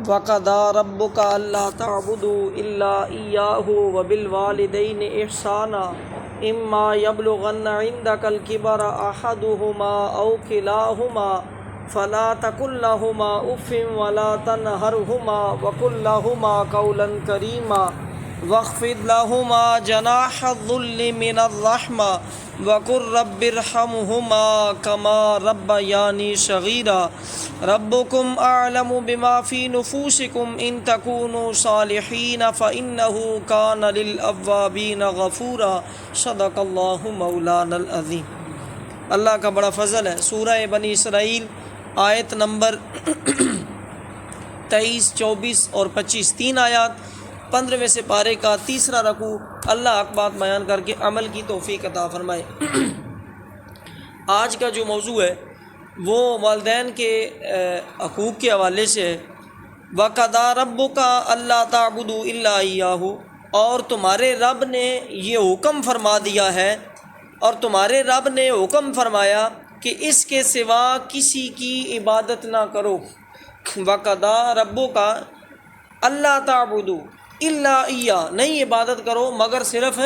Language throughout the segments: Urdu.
وَقَضَىٰ رَبُّكَ أَلَّا تَعْبُدُوا إِلَّا إِيَّاهُ وَبِالْوَالِدَيْنِ إِحْسَانًا إِمَّا يَبْلُغَنَّ عِندَكَ الْكِبَرَ أَحَدُهُمَا أَوْ كِلَاهُمَا فَلَا تَقُل لَّهُمَا أُفٍّ وَلَا تَنْهَرْهُمَا وَقُل لَّهُمَا قَوْلًا كَرِيمًا واخفض لهما جناح الذل من الرحمة وقل رب ارحمهما كما ربياني صغيرا ربكم أعلم بما في نفوسكم إن تكونوا صالحين فإنه كان للأوابين غفورا صدق اللہ مولانا العظیم۔ اللہ کا بڑا فضل ہے۔ سورہ بنی اسرائیل آیت نمبر 23، 24 اور 25، 3 آیات 15ویں سے پارے کا تیسرا رکوع۔ اللہ حق بات بیان کر کے عمل کی توفیق عطا فرمائے۔ آج کا جو موضوع ہے وہ والدین کے حقوق کے حوالے سے ہے۔ وَقَضَىٰ رَبُّكَ أَلَّا تَعْبُدُوا إِلَّا إِيَّاهُ، اور تمہارے رب نے یہ حکم فرما دیا ہے، اور تمہارے رب نے حکم فرمایا کہ اس کے سوا کسی کی عبادت نہ کرو۔ وَقَضَىٰ رَبُّكَ أَلَّا تَعْبُدُوا الا ایہ، نہیں عبادت کرو مگر صرف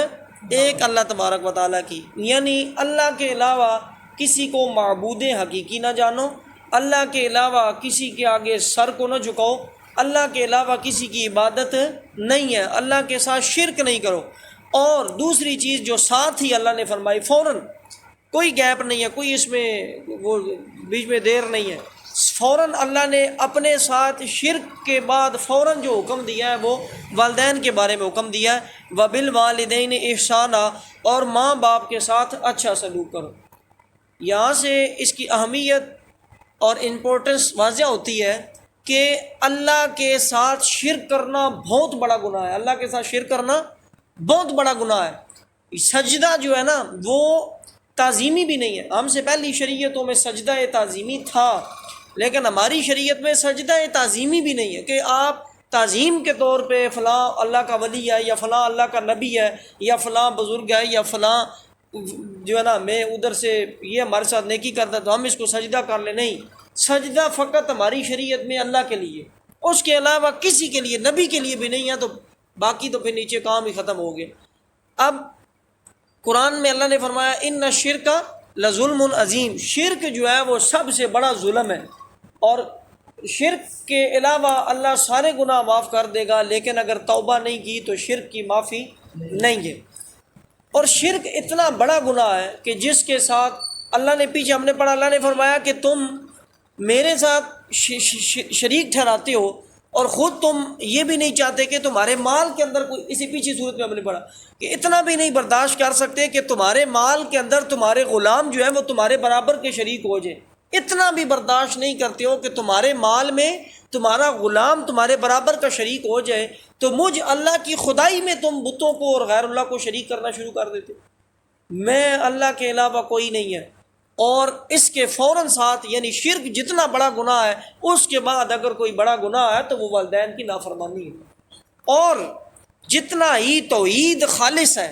ایک اللہ تبارک و تعالیٰ کی، یعنی اللہ کے علاوہ کسی کو معبود حقیقی نہ جانو، اللہ کے علاوہ کسی کے آگے سر کو نہ جھکاؤ، اللہ کے علاوہ کسی کی عبادت نہیں ہے، اللہ کے ساتھ شرک نہیں کرو۔ اور دوسری چیز جو ساتھ ہی اللہ نے فرمائی، فوراً، کوئی گیپ نہیں ہے، کوئی اس میں وہ بیچ میں دیر نہیں ہے، فوراً اللہ نے اپنے ساتھ شرک کے بعد فوراً جو حکم دیا ہے وہ والدین کے بارے میں حکم دیا ہے۔ وَبِالْوَالِدَيْنِ إِحْسَانًا، اور ماں باپ کے ساتھ اچھا سلوک کرو۔ یہاں سے اس کی اہمیت اور امپورٹنس واضح ہوتی ہے کہ اللہ کے ساتھ شرک کرنا بہت بڑا گناہ ہے، اللہ کے ساتھ شرک کرنا بہت بڑا گناہ ہے۔ سجدہ جو ہے نا وہ تعظیمی بھی نہیں ہے۔ ہم سے پہلی شریعتوں میں سجدہ تعظیمی تھا، لیکن ہماری شریعت میں سجدہ تعظیمی بھی نہیں ہے کہ آپ تعظیم کے طور پہ فلاں اللہ کا ولی ہے یا فلاں اللہ کا نبی ہے یا فلاں بزرگ ہے یا فلاں جو ہے نا میں ادھر سے یہ ہمارے ساتھ نیکی کرتا تو ہم اس کو سجدہ کر لیں۔ نہیں، سجدہ فقط ہماری شریعت میں اللہ کے لیے، اس کے علاوہ کسی کے لیے، نبی کے لیے بھی نہیں ہے، تو باقی تو پھر نیچے کام ہی ختم ہو گئے۔ اب قرآن میں اللہ نے فرمایا ان الشرک لظلم عظیم، شرک جو ہے وہ سب سے بڑا ظلم ہے، اور شرک کے علاوہ اللہ سارے گناہ معاف کر دے گا، لیکن اگر توبہ نہیں کی تو شرک کی معافی نہیں ہے۔ اور شرک اتنا بڑا گناہ ہے کہ جس کے ساتھ اللہ نے پیچھے ہم نے پڑھا، اللہ نے فرمایا کہ تم میرے ساتھ شریک ٹھہراتے ہو اور خود تم یہ بھی نہیں چاہتے کہ تمہارے مال کے اندر کوئی، اسی پیچھے صورت میں ہم نے پڑھا کہ اتنا بھی نہیں برداشت کر سکتے کہ تمہارے مال کے اندر تمہارے غلام جو ہے وہ تمہارے برابر کے شریک ہو جائے، اتنا بھی برداشت نہیں کرتے ہو کہ تمہارے مال میں تمہارا غلام تمہارے برابر کا شریک ہو جائے، تو مجھ اللہ کی خدائی میں تم بتوں کو اور غیر اللہ کو شریک کرنا شروع کر دیتے۔ میں اللہ کے علاوہ کوئی نہیں ہے، اور اس کے فوراً ساتھ یعنی شرک جتنا بڑا گناہ ہے، اس کے بعد اگر کوئی بڑا گناہ ہے تو وہ والدین کی نافرمانی ہے۔ اور جتنا ہی توحید خالص ہے،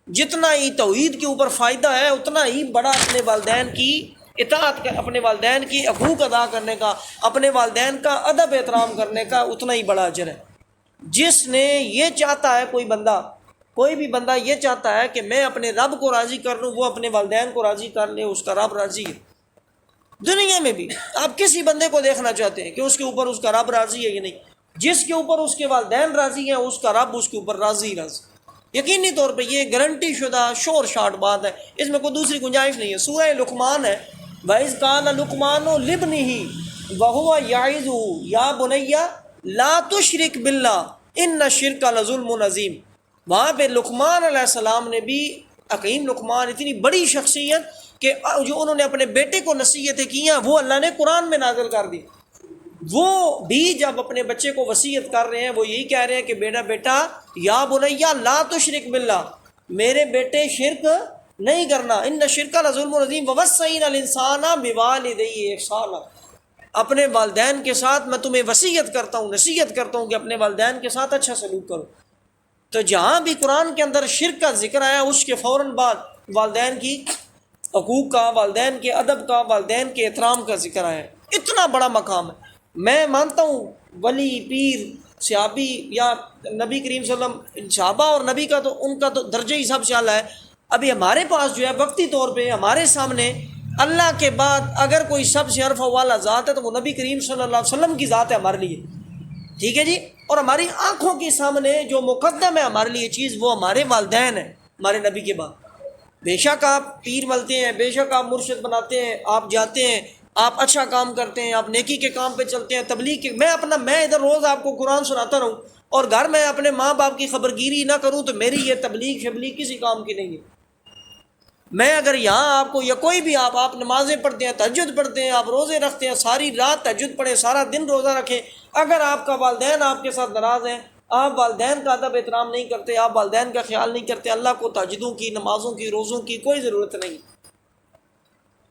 جتنا ہی توحید کے اوپر فائدہ ہے، اتنا ہی بڑا اپنے والدین کی اطاعت کا، اپنے والدین کی حقوق ادا کرنے کا، اپنے والدین کا ادب احترام کرنے کا اتنا ہی بڑا اجر ہے۔ جس نے یہ چاہتا ہے، کوئی بھی بندہ یہ چاہتا ہے کہ میں اپنے رب کو راضی کر لوں، وہ اپنے والدین کو راضی کر لے، اس کا رب راضی ہے۔ دنیا میں بھی آپ کسی بندے کو دیکھنا چاہتے ہیں کہ اس کے اوپر اس کا رب راضی ہے یا نہیں، جس کے اوپر اس کے والدین راضی ہیں اس کا رب اس کے اوپر راضی یقینی طور پہ یہ گارنٹی شدہ شور شاٹ بات ہے، اس میں کوئی دوسری گنجائش نہیں ہے۔ سورہ لقمان ہے، وَإِذْ قَالَ لُقْمَانُ لِابْنِهِ وَهُوَ يَعِظُهُ يَا بُنَيَّ لَا تُشْرِكْ بِاللَّهِ إِنَّ الشِّرْكَ لَظُلْمٌ عَظِيمٌ۔ وہاں پہ لقمان علیہ السلام نے بھی، حکیم لقمان اتنی بڑی شخصیت کہ جو انہوں نے اپنے بیٹے کو نصیحتیں کی ہیں وہ اللہ نے قرآن میں نازل کر دی۔ وہ بھی جب اپنے بچے کو وصیت کر رہے ہیں وہ یہی کہہ رہے ہیں کہ بیٹا یا بنیا لا تشرک باللہ، میرے بیٹے شرک نہیں کرنا، ان الشرک لظلم عظیم ووصینا الانسان بوالدیہ احسانا، اپنے والدین کے ساتھ میں تمہیں وصیت کرتا ہوں، نصیحت کرتا ہوں کہ اپنے والدین کے ساتھ اچھا سلوک کرو۔ تو جہاں بھی قرآن کے اندر شرک کا ذکر آیا اس کے فوراً بعد والدین کی حقوق کا، والدین کے ادب کا، والدین کے احترام کا ذکر آیا۔ اتنا بڑا مقام ہے۔ میں مانتا ہوں ولی پیر صحابی یا نبی کریم صلی اللہ علیہ وسلم صحابہ اور نبی کا تو ان کا تو درجہ ہی سب سے اعلیٰ ہے. ابھی ہمارے پاس جو ہے وقتی طور پہ ہمارے سامنے اللہ کے بعد اگر کوئی سب سے عرفہ والا ذات ہے تو وہ نبی کریم صلی اللہ علیہ وسلم کی ذات ہے ہمارے لیے. ٹھیک ہے جی. اور ہماری آنکھوں کے سامنے جو مقدم ہے ہمارے لیے چیز وہ ہمارے والدین ہیں ہمارے نبی کے بعد. بے شک آپ پیر ملتے ہیں، بے شک آپ مرشد بناتے ہیں، آپ جاتے ہیں، آپ اچھا کام کرتے ہیں، آپ نیکی کے کام پہ چلتے ہیں، تبلیغ کے میں ادھر روز آپ کو قرآن سناتا رہوں اور گھر میں اپنے ماں باپ کی خبرگیری نہ کروں تو میری یہ تبلیغ شبلیغ کسی کام کی نہیں ہے. میں اگر یہاں آپ کو یا کوئی بھی آپ نمازیں پڑھتے ہیں، تہجد پڑھتے ہیں، آپ روزے رکھتے ہیں، ساری رات تہجد پڑھیں، سارا دن روزہ رکھیں، اگر آپ کا والدین آپ کے ساتھ ناراض ہیں، آپ والدین کا ادب احترام نہیں کرتے، آپ والدین کا خیال نہیں کرتے، اللہ کو تہجدوں کی، نمازوں کی، روزوں کی کوئی ضرورت نہیں.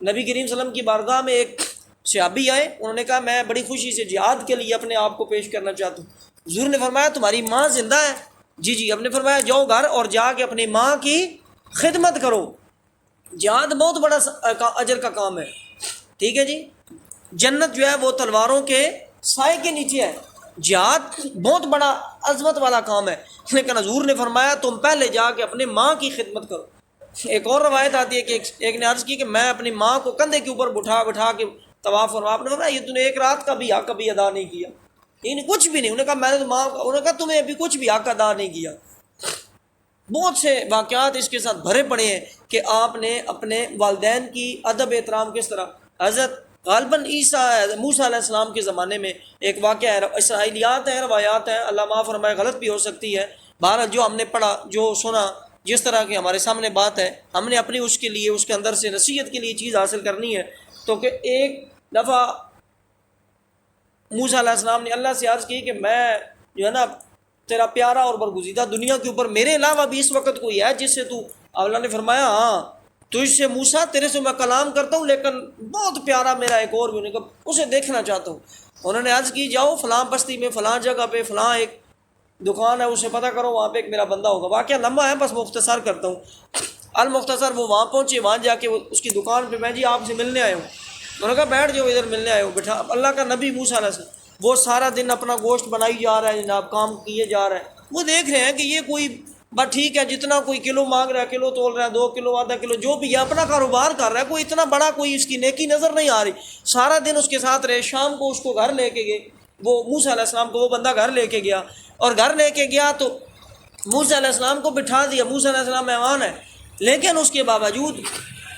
نبی کریم صلی اللہ علیہ وسلم کی بارگاہ میں ایک صحابی آئے، انہوں نے کہا میں بڑی خوشی سے جہاد کے لیے اپنے آپ کو پیش کرنا چاہتا ہوں. حضور نے فرمایا تمہاری ماں زندہ ہے؟ جی. اب نے فرمایا جاؤ گھر اور جا کے اپنی ماں کی خدمت کرو. جہاد بہت بڑا اجر کا کام ہے. ٹھیک ہے جی. جنت جو ہے وہ تلواروں کے سائے کے نیچے ہے. جہاد بہت بڑا عظمت والا کام ہے، لیکن حضور نے فرمایا تم پہلے جا کے اپنے ماں کی خدمت کرو. ایک اور روایت آتی ہے کہ ایک نے عرض کی کہ میں اپنی ماں کو کندھے کے اوپر بٹھا کے طواف فرما. آپ نے فرمایا یہ تم نے ایک رات کا بھی حق کبھی ادا نہیں کیا. کچھ بھی نہیں. انہوں نے کہا میں نے تو ماں، انہوں نے کہا تمہیں ابھی کچھ بھی حق ادا نہیں کیا. بہت سے واقعات اس کے ساتھ بھرے پڑے ہیں کہ آپ نے اپنے والدین کی ادب احترام کس طرح. حضرت غالباً موسیٰ علیہ السلام کے زمانے میں ایک واقعہ ہے، اسرائیلیات ہیں، روایات ہیں، اللہ معاف فرمائے غلط بھی ہو سکتی ہے. بہرحال جو ہم نے پڑھا، جو سنا، جس طرح کی ہمارے سامنے بات ہے، ہم نے اپنی اس کے لیے، اس کے اندر سے نصیحت کے لیے چیز حاصل کرنی ہے. تو کہ ایک دفعہ موسیٰ علیہ السلام نے اللہ سے عرض کی کہ میں جو ہے نا تیرا پیارا اور برگزیدہ دنیا کے اوپر میرے علاوہ بھی اس وقت کوئی ہے جس سے تو. اللہ نے فرمایا ہاں تجھ سے موسیٰ، تیرے سے میں کلام کرتا ہوں، لیکن بہت پیارا میرا ایک اور بھی، اسے دیکھنا چاہتا ہوں. انہوں نے عرض کی جاؤ فلاں بستی میں فلاں جگہ پہ فلاں ایک دکان ہے، اسے پتہ کرو، وہاں پہ ایک میرا بندہ ہوگا. واقعہ لمبا ہے، بس مختصر کرتا ہوں. المختصر وہ وہاں پہنچے، وہاں جا کے اس کی دکان پہ میں جی آپ سے ملنے آیا ہوں. انہوں نے کہا بیٹھ جاؤ، ادھر ملنے آئے ہو، بیٹھا. اللہ کا نبی موسیٰ علیہ السلام وہ سارا دن اپنا گوشت بنائی جا رہا ہے جناب، کام کیے جا رہا ہے. وہ دیکھ رہے ہیں کہ یہ کوئی بس ٹھیک ہے، جتنا کوئی کلو مانگ رہا ہے کلو تول رہا ہے، 2 کلو آدھا کلو جو بھی ہے اپنا کاروبار کر رہا ہے، کوئی اتنا بڑا کوئی اس کی نیکی نظر نہیں آ رہی. سارا دن اس کے ساتھ رہے، شام کو اس کو گھر لے کے گئے. وہ موسیٰ علیہ السلام کو وہ بندہ گھر لے کے گیا، اور گھر لے کے گیا تو موسیٰ علیہ السلام کو بٹھا دیا. موسیٰ علیہ السلام مہمان ہے، لیکن اس کے باوجود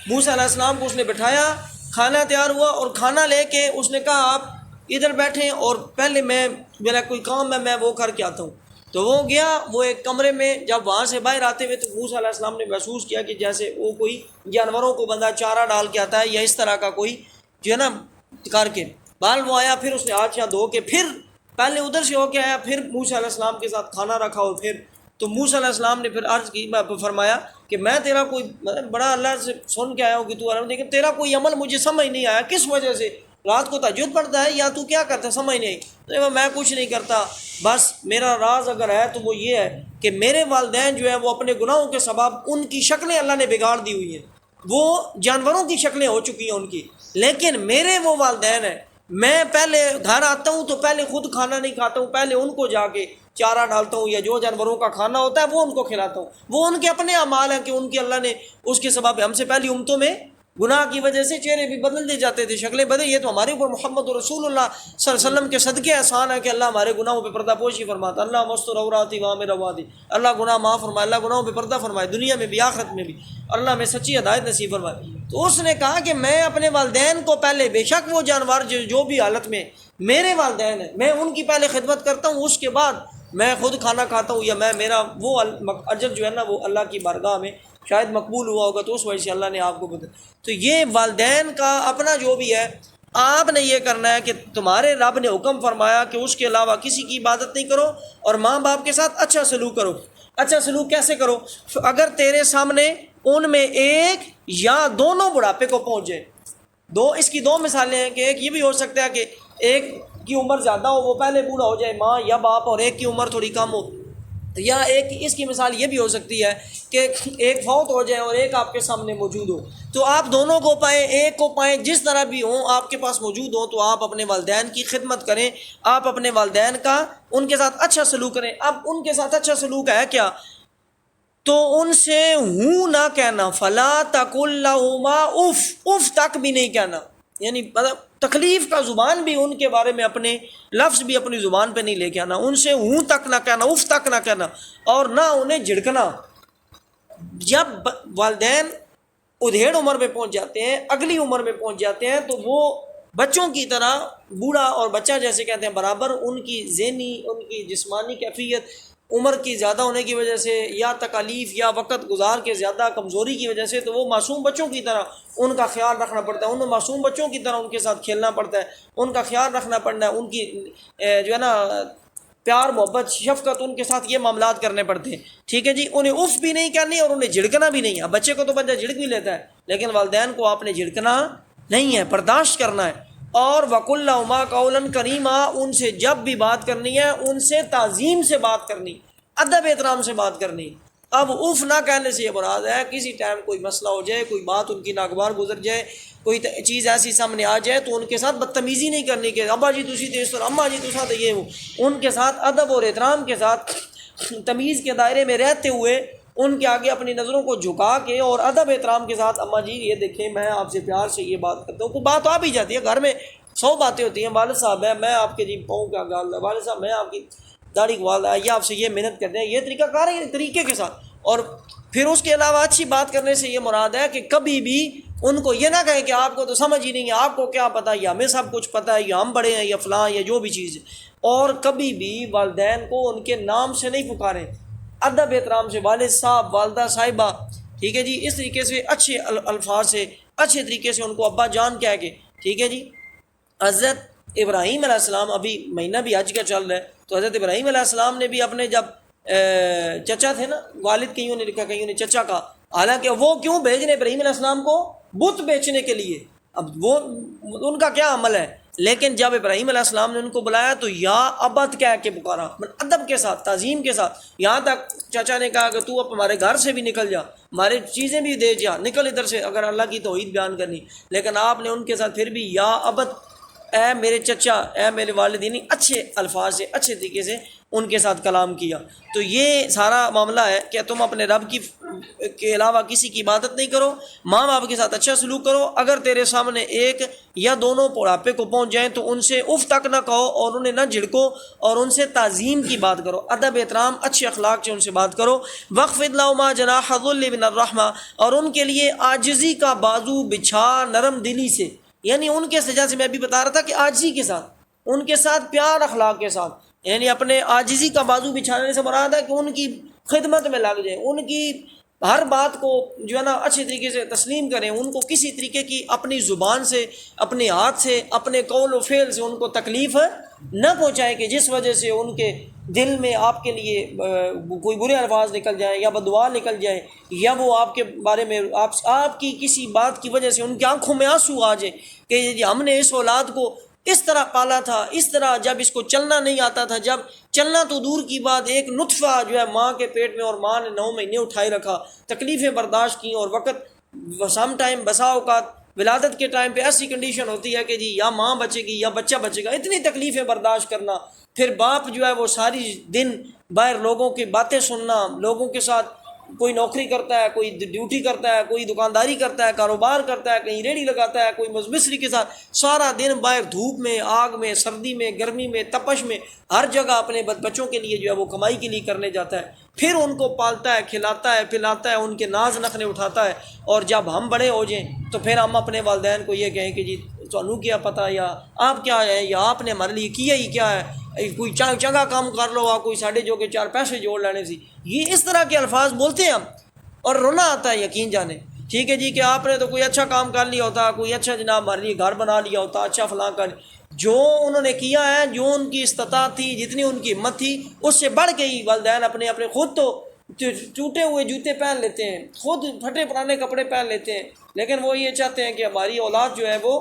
موسیٰ علیہ السلام کو اس نے بٹھایا، کھانا تیار ہوا اور کھانا لے کے اس نے کہا آپ ادھر بیٹھیں اور پہلے میرا کوئی کام ہے میں وہ کر کے آتا ہوں. تو وہ گیا، وہ ایک کمرے میں، جب وہاں سے باہر آتے ہوئے تو موسیٰ علیہ السلام نے محسوس کیا کہ جیسے وہ کوئی جانوروں کو بندہ چارہ ڈال کے آتا ہے یا اس طرح کا کوئی جو ہے نا کر کے. بال وہ آیا، پھر اس نے ہاتھ دھو کے پھر پہلے ادھر سے ہو کے آیا، پھر موسیٰ علیہ السلام کے ساتھ کھانا رکھا. اور پھر تو موسیٰ علیہ السلام نے پھر عرض کی، فرمایا کہ میں تیرا کوئی بڑا اللہ سے سن کے آیا ہوں کہ تو عالم، لیکن تیرا کوئی عمل مجھے سمجھ نہیں آیا، کس وجہ سے رات کو تہجد پڑھتا ہے یا تو کیا کرتا ہے سمجھ نہیں. میں کچھ نہیں کرتا، بس میرا راز اگر ہے تو وہ یہ ہے کہ میرے والدین جو ہیں وہ اپنے گناہوں کے سبب ان کی شکلیں اللہ نے بگاڑ دی ہوئی ہیں، وہ جانوروں کی شکلیں ہو چکی ہیں ان کی، لیکن میرے وہ والدین ہیں، میں پہلے گھر آتا ہوں تو پہلے خود کھانا نہیں کھاتا ہوں، پہلے ان کو جا کے چارہ ڈالتا ہوں یا جو جانوروں کا کھانا ہوتا ہے وہ ان کو کھلاتا ہوں. وہ ان کے اپنے اعمال ہیں کہ ان کے اللہ نے اس کے سبب ہم سے پہلی امتوں میں گناہ کی وجہ سے چہرے بھی بدل دے جاتے تھے، شکلیں بدل. یہ تو ہمارے اوپر محمد رسول اللہ صلی اللہ علیہ وسلم کے صدقے احسان ہے کہ اللہ ہمارے گناہوں پہ پردہ پوشی فرماتا. اللہ مستر عوراتی وام روادی، اللہ گناہ معاف فرمائے، اللہ گناہوں پہ پردہ فرمائے، دنیا میں بھی آخرت میں بھی اللہ میں سچی ہدایت نصیب فرمائے. تو اس نے کہا کہ میں اپنے والدین کو پہلے، بے شک وہ جانور جو بھی حالت میں میرے والدین ہیں میں ان کی پہلے خدمت کرتا ہوں، اس کے بعد میں خود کھانا کھاتا ہوں، یا میرا وہ اجر جو ہے نا وہ اللہ کی بارگاہ میں شاید مقبول ہوا ہوگا، تو اس وجہ سے اللہ نے آپ کو بتا. تو یہ والدین کا اپنا جو بھی ہے آپ نے یہ کرنا ہے کہ تمہارے رب نے حکم فرمایا کہ اس کے علاوہ کسی کی عبادت نہیں کرو، اور ماں باپ کے ساتھ اچھا سلوک کرو. اچھا سلوک کیسے کرو؟ اگر تیرے سامنے ان میں ایک یا دونوں بڑھاپے کو پہنچ جائے، اس کی 2 مثالیں ہیں کہ ایک یہ بھی ہو سکتا ہے کہ ایک کی عمر زیادہ ہو، وہ پہلے بوڑھا ہو جائے، ماں یا باپ، اور ایک کی عمر تھوڑی کم ہو یا ایک اس کی مثال یہ بھی ہو سکتی ہے کہ ایک فوت ہو جائے اور ایک آپ کے سامنے موجود ہو، تو آپ دونوں کو پائیں، ایک کو پائیں، جس طرح بھی ہوں آپ کے پاس موجود ہوں، تو آپ اپنے والدین کی خدمت کریں، آپ اپنے والدین کا ان کے ساتھ اچھا سلوک کریں۔ اب ان کے ساتھ اچھا سلوک ہے کیا؟ تو ان سے ہوں نہ کہنا، فلا تقل لہما اف، اف تک بھی نہیں کہنا، یعنی مطلب تکلیف کا زبان بھی ان کے بارے میں اپنے لفظ بھی اپنی زبان پہ نہیں لے کے آنا، ان سے ہوں تک نہ کہنا، اف تک نہ کہنا، اور نہ انہیں جھڑکنا۔ جب والدین ادھیڑ عمر میں پہنچ جاتے ہیں، اگلی عمر میں پہنچ جاتے ہیں، تو وہ بچوں کی طرح، بوڑھا اور بچہ جیسے کہتے ہیں برابر، ان کی ذہنی، ان کی جسمانی کیفیت عمر کی زیادہ ہونے کی وجہ سے یا تکالیف یا وقت گزار کے زیادہ کمزوری کی وجہ سے، تو وہ معصوم بچوں کی طرح ان کا خیال رکھنا پڑتا ہے، ان معصوم بچوں کی طرح ان کے ساتھ کھیلنا پڑتا ہے، ان کا خیال رکھنا پڑتا ہے، ان کی جو ہے نا پیار محبت شفقت ان کے ساتھ یہ معاملات کرنے پڑتے ہیں، ٹھیک ہے جی۔ انہیں اف بھی نہیں کرنی اور انہیں جھڑکنا بھی نہیں ہے۔ بچے کو تو بچہ جھڑک بھی لیتا ہے، لیکن والدین کو آپ نے جھڑکنا نہیں ہے، برداشت کرنا ہے۔ اور وَقُلْ لَهُمَا قَوْلًا كَرِيمًا، ان سے جب بھی بات کرنی ہے ان سے تعظیم سے بات کرنی، ادب احترام سے بات کرنی۔ اب اف نہ کہنے سے یہ مراد ہے کسی ٹائم کوئی مسئلہ ہو جائے، کوئی بات ان کی ناگوار گزر جائے، کوئی چیز ایسی سامنے آ جائے، تو ان کے ساتھ بدتمیزی نہیں کرنی کہ ابا جی تسی تے اس طرح، اماں جی تساں تے یہ ہو۔ ان کے ساتھ ادب اور احترام کے ساتھ، تمیز کے دائرے میں رہتے ہوئے ان کے آگے اپنی نظروں کو جھکا کے اور ادب احترام کے ساتھ، اماں جی یہ دیکھیں میں آپ سے پیار سے یہ بات کرتا ہوں، کوئی بات آ بھی جاتی ہے گھر میں، 100 باتیں ہوتی ہیں، والد صاحب ہے میں آپ کے جی پاؤں کا گال ہے، والد صاحب میں آپ کی داڑھی گوال ہے، یہ آپ سے یہ محنت کرتے ہیں، یہ طریقہ کار ہے، طریقے کے ساتھ۔ اور پھر اس کے علاوہ اچھی بات کرنے سے یہ مراد ہے کہ کبھی بھی ان کو یہ نہ کہیں کہ آپ کو تو سمجھ ہی نہیں ہے، آپ کو کیا پتہ، یا ہمیں سب کچھ پتہ ہے، یا ہم بڑے ہیں، یا فلاں، یا جو بھی چیز ہے۔ اور کبھی بھی والدین کو ان کے نام سے نہیں پکاریں، ادب احترام سے، والد صاحب، والدہ صاحبہ، ٹھیک ہے جی، اس طریقے سے اچھے الفاظ سے، اچھے طریقے سے ان کو ابا جان کہہ کے، ٹھیک ہے جی۔ حضرت ابراہیم علیہ السلام، ابھی مہینہ بھی حج کا چل رہا ہے، تو حضرت ابراہیم علیہ السلام نے بھی اپنے جب چچا تھے نا، والد کئیوں نے لکھا کئیوں نے چچا کا، حالانکہ وہ کیوں بھیج رہے ابراہیم علیہ السلام کو؟ بت بیچنے کے لیے۔ اب وہ ان کا کیا عمل ہے، لیکن جب ابراہیم علیہ السلام نے ان کو بلایا تو یا ابت کہہ کے پکارا، ادب کے ساتھ، تعظیم کے ساتھ، یہاں تک چچا نے کہا کہ تو اب ہمارے گھر سے بھی نکل جا، ہماری چیزیں بھی دے جا، نکل ادھر سے، اگر اللہ کی توحید بیان کرنی۔ لیکن آپ نے ان کے ساتھ پھر بھی یا ابت، اے میرے چچا، اے میرے والدین، اچھے الفاظ سے، اچھے طریقے سے ان کے ساتھ کلام کیا۔ تو یہ سارا معاملہ ہے کہ تم اپنے رب کی کے علاوہ کسی کی عبادت نہیں کرو، ماں باپ کے ساتھ اچھا سلوک کرو، اگر تیرے سامنے ایک یا دونوں بڑھاپے کو پہنچ جائیں تو ان سے اف تک نہ کہو اور انہیں نہ جھڑکو، اور ان سے تعظیم کی بات کرو، ادب احترام اچھے اخلاق سے ان سے بات کرو۔ وَخْفِضْ لَهُمَا جَنَاحَ الذُّلِّ مِنَ الرَّحْمَةِ، اور ان کے لیے عاجزی کا بازو بچھا نرم دلی سے، یعنی ان کے سجا سے میں بھی بتا رہا تھا کہ عاجزی کے ساتھ، ان کے ساتھ پیار اخلاق کے ساتھ، یعنی اپنے عاجزی کا بازو بچھانے سے مراد ہے کہ ان کی خدمت میں لگ جائیں، ان کی ہر بات کو جو ہے نا اچھے طریقے سے تسلیم کریں، ان کو کسی طریقے کی اپنی زبان سے، اپنے ہاتھ سے، اپنے قول و فعل سے ان کو تکلیف نہ پہنچائے کہ جس وجہ سے ان کے دل میں آپ کے لیے کوئی برے الفاظ نکل جائیں یا بددعا نکل جائیں، یا وہ آپ کے بارے میں آپ کی کسی بات کی وجہ سے ان کی آنکھوں میں آنسو آ جائیں کہ ہم نے اس اولاد کو اس طرح پالا تھا، اس طرح جب اس کو چلنا نہیں آتا تھا، جب چلنا تو دور کی بات، ایک نطفہ جو ہے ماں کے پیٹ میں، اور ماں نے 9 مہینے اٹھائے رکھا، تکلیفیں برداشت کی، اور وقت سم ٹائم بسا اوقات ولادت کے ٹائم پہ ایسی کنڈیشن ہوتی ہے کہ جی یا ماں بچے گی یا بچہ بچے گا، اتنی تکلیفیں برداشت کرنا، پھر باپ جو ہے وہ ساری دن باہر لوگوں کی باتیں سننا، لوگوں کے ساتھ، کوئی نوکری کرتا ہے، کوئی ڈیوٹی کرتا ہے، کوئی دکانداری کرتا ہے، کاروبار کرتا ہے، کہیں ریڑھی لگاتا ہے، کوئی مستری کے ساتھ، سارا دن باہر دھوپ میں، آگ میں، سردی میں، گرمی میں، تپش میں، ہر جگہ اپنے بچوں کے لیے جو ہے وہ کمائی کے لیے کرنے جاتا ہے، پھر ان کو پالتا ہے، کھلاتا ہے، پلاتا ہے، ان کے ناز نخرے اٹھاتا ہے، اور جب ہم بڑے ہو جائیں تو پھر ہم اپنے والدین کو یہ کہیں کہ جی تانوں کیا پتہ، یا آپ کیا ہے، یا آپ نے ہمارے لیے کیا ہی کیا ہے، کوئی چنگا کام کر لو، کوئی ساڑھے جو کہ 4 پیسے جوڑ لینے سی، یہ اس طرح کے الفاظ بولتے ہیں ہم، اور رونا آتا ہے یقین جانے، ٹھیک ہے جی، کہ آپ نے تو کوئی اچھا کام کر لیا ہوتا، کوئی اچھا جناب ہمارے لیے گھر بنا لیا ہوتا، اچھا فلاں کر، جو انہوں نے کیا ہے، جو ان کی استطاعت تھی، جتنی ان کی ہمت تھی، اس سے بڑھ گئی والدین اپنے خود تو ٹوٹے ہوئے جوتے پہن لیتے ہیں، خود پھٹے پرانے کپڑے پہن لیتے ہیں، لیکن وہ یہ چاہتے ہیں کہ ہماری اولاد جو ہے وہ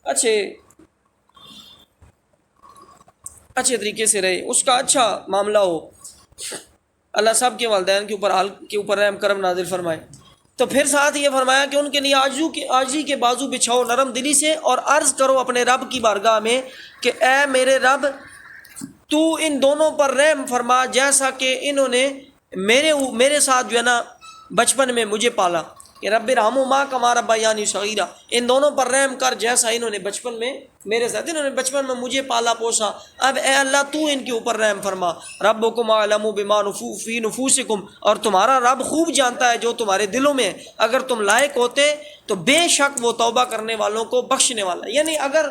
اچھے طریقے سے رہے، اس کا اچھا معاملہ ہو۔ اللہ سب کے والدین کے اوپر رحم کرم نازل فرمائے۔ تو پھر ساتھ یہ فرمایا کہ ان کے لیے عاجزی کے بازو بچھاؤ نرم دلی سے، اور عرض کرو اپنے رب کی بارگاہ میں کہ اے میرے رب تو ان دونوں پر رحم فرما جیسا کہ انہوں نے میرے ساتھ جو ہے نا بچپن میں مجھے پالا، کہ رب ارحمہما کما ربیانی صغیرا، ان دونوں پر رحم کر جیسا انہوں نے بچپن میں میرے ساتھ، انہوں نے بچپن میں مجھے پالا پوسا، اب اے اللہ تو ان کے اوپر رحم فرما۔ ربکم اعلم بما فی نفوسکم، اور تمہارا رب خوب جانتا ہے جو تمہارے دلوں میں ہے، اگر تم لائق ہوتے تو بے شک وہ توبہ کرنے والوں کو بخشنے والا ہے۔ یعنی اگر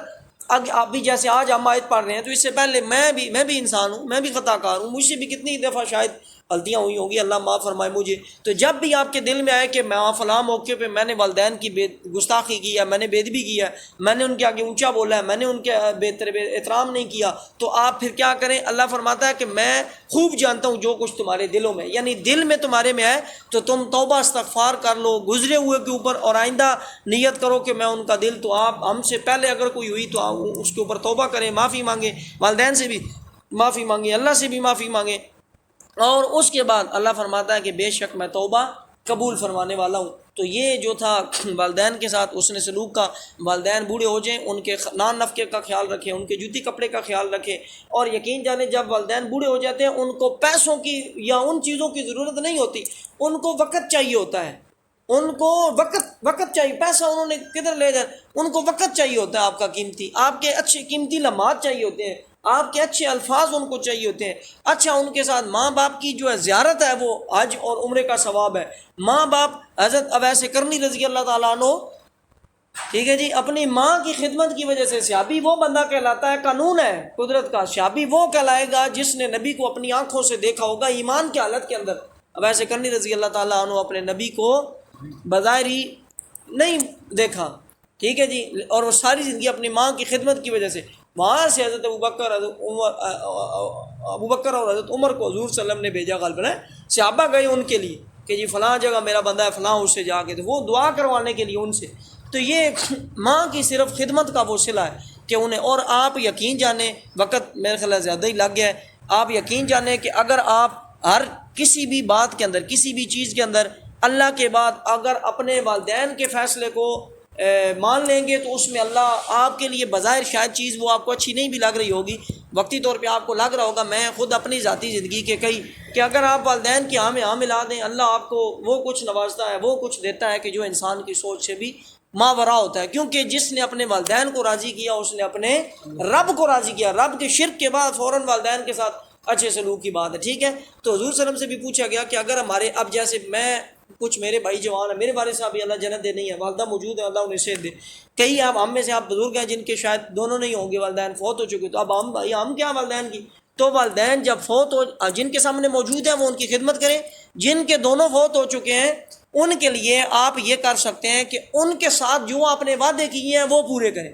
آپ بھی جیسے آج ہم آیت پڑھ رہے ہیں تو اس سے پہلے میں بھی انسان ہوں، میں بھی خطا کار ہوں، مجھ سے بھی کتنی دفعہ شاید غلطیاں ہوئی ہوں گی، اللہ معاف فرمائے مجھے۔ تو جب بھی آپ کے دل میں آئے کہ میں فلاں موقع پہ میں نے والدین کی گستاخی کی ہے، میں نے بے ادبی کی ہے، میں نے ان کے آگے اونچا بولا ہے، میں نے ان کے احترام نہیں کیا، تو آپ پھر کیا کریں؟ اللہ فرماتا ہے کہ میں خوب جانتا ہوں جو کچھ تمہارے دلوں میں، یعنی دل میں تمہارے میں ہے تو تم توبہ استغفار کر لو گزرے ہوئے کے اوپر، اور آئندہ نیت کرو کہ میں ان کا دل، تو آپ ہم سے پہلے اگر کوئی ہوئی تو آپ اس کے اوپر توبہ کریں، معافی مانگیں، والدین سے بھی معافی مانگیں، اللہ سے بھی معافی مانگیں۔ اور اس کے بعد اللہ فرماتا ہے کہ بے شک میں توبہ قبول فرمانے والا ہوں۔ تو یہ جو تھا والدین کے ساتھ اس نے سلوک کا، والدین بوڑھے ہو جائیں ان کے نان نفقے کا خیال رکھیں، ان کے جوتی کپڑے کا خیال رکھیں، اور یقین جانیں جب والدین بوڑھے ہو جاتے ہیں ان کو پیسوں کی یا ان چیزوں کی ضرورت نہیں ہوتی، ان کو وقت چاہیے ہوتا ہے، ان کو وقت چاہیے، پیسہ انہوں نے کدھر لے جائے، ان کو وقت چاہیے ہوتا ہے، آپ کا قیمتی، آپ کے اچھے قیمتی لمحات چاہیے ہوتے ہیں، آپ کے اچھے الفاظ ان کو چاہیے ہوتے ہیں۔ اچھا ان کے ساتھ ماں باپ کی جو ہے زیارت ہے وہ حج اور عمرے کا ثواب ہے۔ ماں باپ حضرت اویس کرنی رضی اللہ تعالیٰ عنہ، ٹھیک ہے جی، اپنی ماں کی خدمت کی وجہ سے صحابی وہ بندہ کہلاتا ہے، قانون ہے قدرت کا، صحابی وہ کہلائے گا جس نے نبی کو اپنی آنکھوں سے دیکھا ہوگا ایمان کی حالت کے اندر۔ اویس کرنی رضی اللہ تعالیٰ عنہ اپنے نبی کو بظاہری نہیں دیکھا، ٹھیک ہے جی، اور وہ ساری زندگی اپنی ماں کی خدمت کی وجہ سے، وہاں سے حضرت ابوبکر اور حضرت عمر کو حضور صلی اللہ علیہ وسلم نے بھیجا، غالباً صحابہ گئے ان کے لیے کہ جی فلاں جگہ میرا بندہ ہے، فلاں اس سے جا کے، تو وہ دعا کروانے کے لیے ان سے۔ تو یہ ماں کی صرف خدمت کا وہ صلہ ہے کہ انہیں، اور آپ یقین جانیں، وقت میرے خیال زیادہ ہی لگ گیا ہے، آپ یقین جانیں کہ اگر آپ ہر کسی بھی بات کے اندر، کسی بھی چیز کے اندر اللہ کے بعد اگر اپنے والدین کے فیصلے کو مان لیں گے تو اس میں اللہ آپ کے لیے بظاہر شاید چیز وہ آپ کو اچھی نہیں بھی لگ رہی ہوگی، وقتی طور پہ آپ کو لگ رہا ہوگا، میں خود اپنی ذاتی زندگی کے کئی، کہ اگر آپ والدین کی ہاں ملا دیں، اللہ آپ کو وہ کچھ نوازتا ہے، وہ کچھ دیتا ہے کہ جو انسان کی سوچ سے بھی ماورا ہوتا ہے، کیونکہ جس نے اپنے والدین کو راضی کیا اس نے اپنے رب کو راضی کیا۔ رب کے شرک کے بعد فوراً والدین کے ساتھ اچھے سلوک کی بات ہے، ٹھیک ہے۔ تو حضور صلی اللہ علیہ وسلم سے بھی پوچھا گیا کہ اگر ہمارے، اب جیسے میں، کچھ میرے بھائی جوان ہیں، میرے والد صاحب بھی اللہ جنت دے نہیں ہے، والدہ موجود ہے، اللہ انہیں صحت دے، کئی آپ ہم میں سے آپ بزرگ ہیں جن کے شاید دونوں نہیں ہوں گے، والدین فوت ہو چکے، تو اب ہم کیا والدین کی، تو والدین جب فوت ہو، جن کے سامنے موجود ہیں وہ ان کی خدمت کریں، جن کے دونوں فوت ہو چکے ہیں ان کے لیے آپ یہ کر سکتے ہیں کہ ان کے ساتھ جو آپ نے وعدے کیے ہیں وہ پورے کریں،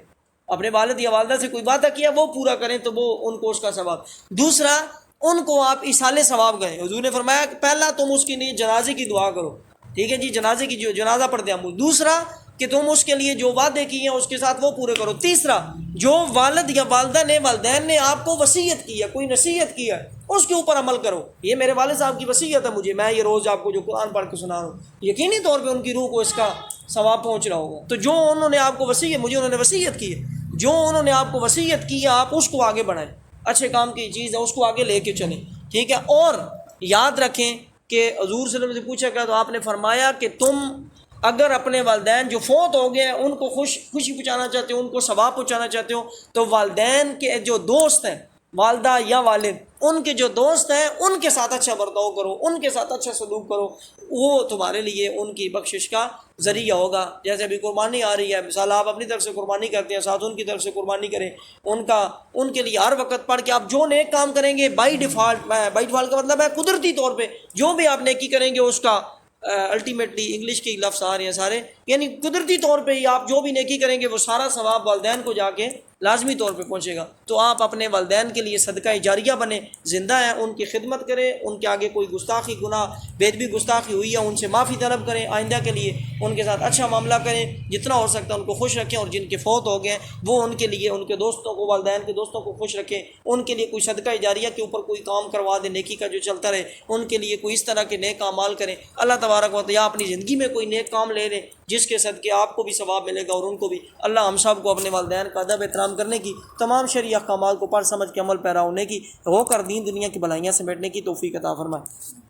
اپنے والد یا والدہ سے کوئی وعدہ کیا وہ پورا کریں تو وہ ان کو اس کا ثواب۔ دوسرا، ان کو آپ ایصال ثواب کریں، حضور نے فرمایا کہ پہلا تم اس کے لیے جنازے کی دعا کرو، ٹھیک ہے جی، جنازے کی جو جنازہ پڑھتے ہیں ہم، دوسرا کہ تم اس کے لیے جو وعدے کیے ہیں اس کے ساتھ وہ پورے کرو، تیسرا جو والد یا والدہ نے، والدین نے آپ کو وصیت کی ہے، کوئی نصیحت کی ہے، اس کے اوپر عمل کرو۔ یہ میرے والد صاحب کی وصیت ہے مجھے، میں یہ روز آپ کو جو قرآن پڑھ کے سنا رہا ہوں، یقینی طور پہ ان کی روح کو اس کا ثواب پہنچ رہا ہوگا۔ تو جو انہوں نے آپ کو وصیت، مجھے انہوں نے وصیت کی ہے، جو انہوں نے آپ کو وصیت کی ہے آپ اس کو آگے بڑھائیں، اچھے کام کی چیز ہے اس کو آگے لے کے چلیں، ٹھیک ہے۔ اور یاد رکھیں کہ حضور صلی اللہ علیہ وسلم سے پوچھا گیا تو آپ نے فرمایا کہ تم اگر اپنے والدین جو فوت ہو گئے ان کو خوشی پہنچانا چاہتے ہو، ان کو ثواب پہنچانا چاہتے ہو، تو والدین کے جو دوست ہیں، والدہ یا والد، ان کے جو دوست ہیں ان کے ساتھ اچھا برتاؤ کرو، ان کے ساتھ اچھا سلوک کرو، وہ تمہارے لیے ان کی بخشش کا ذریعہ ہوگا۔ جیسے ابھی قربانی آ رہی ہے، مثال آپ اپنی طرف سے قربانی کرتے ہیں، ساتھ ان کی طرف سے قربانی کریں، ان کے لیے ہر وقت پڑھ کے آپ جو نیک کام کریں گے بائی ڈیفالٹ کا مطلب ہے قدرتی طور پہ جو بھی آپ نیکی کریں گے اس کا الٹیمیٹلی، انگلش کے لفظ آ رہے ہیں سارے، یعنی قدرتی طور پہ ہی آپ جو بھی نیکی کریں گے وہ سارا ثواب والدین کو جا کے لازمی طور پہ پہنچے گا۔ تو آپ اپنے والدین کے لیے صدقہ جاریہ بنیں، زندہ ہیں ان کی خدمت کریں، ان کے آگے کوئی گستاخی گناہ بےدبی گستاخی ہوئی ہے ان سے معافی طلب کریں، آئندہ کے لیے ان کے ساتھ اچھا معاملہ کریں، جتنا ہو سکتا ہے ان کو خوش رکھیں، اور جن کے فوت ہو گئے ہیں وہ ان کے لیے ان کے دوستوں کو، والدین کے دوستوں کو خوش رکھیں، ان کے لیے کوئی صدقہ جاریہ کے اوپر کوئی کام کروا دیں نیکی کا جو چلتا رہے، ان کے لیے کوئی اس طرح کے نیک اعمال کریں۔ اللہ تبارک و تعالی اپنی زندگی میں کوئی نیک کام لے لیں جس کے صدقے آپ کو بھی ثواب ملے گا اور ان کو بھی۔ اللہ ہم سب کو اپنے والدین کا ادب احترام کرنے کی، تمام شرعی احکامات کو پڑھ سمجھ کے عمل پیرا ہونے کی، ہو کر دین دنیا کی بھلائیاں سمیٹنے کی توفیق عطا فرمائے۔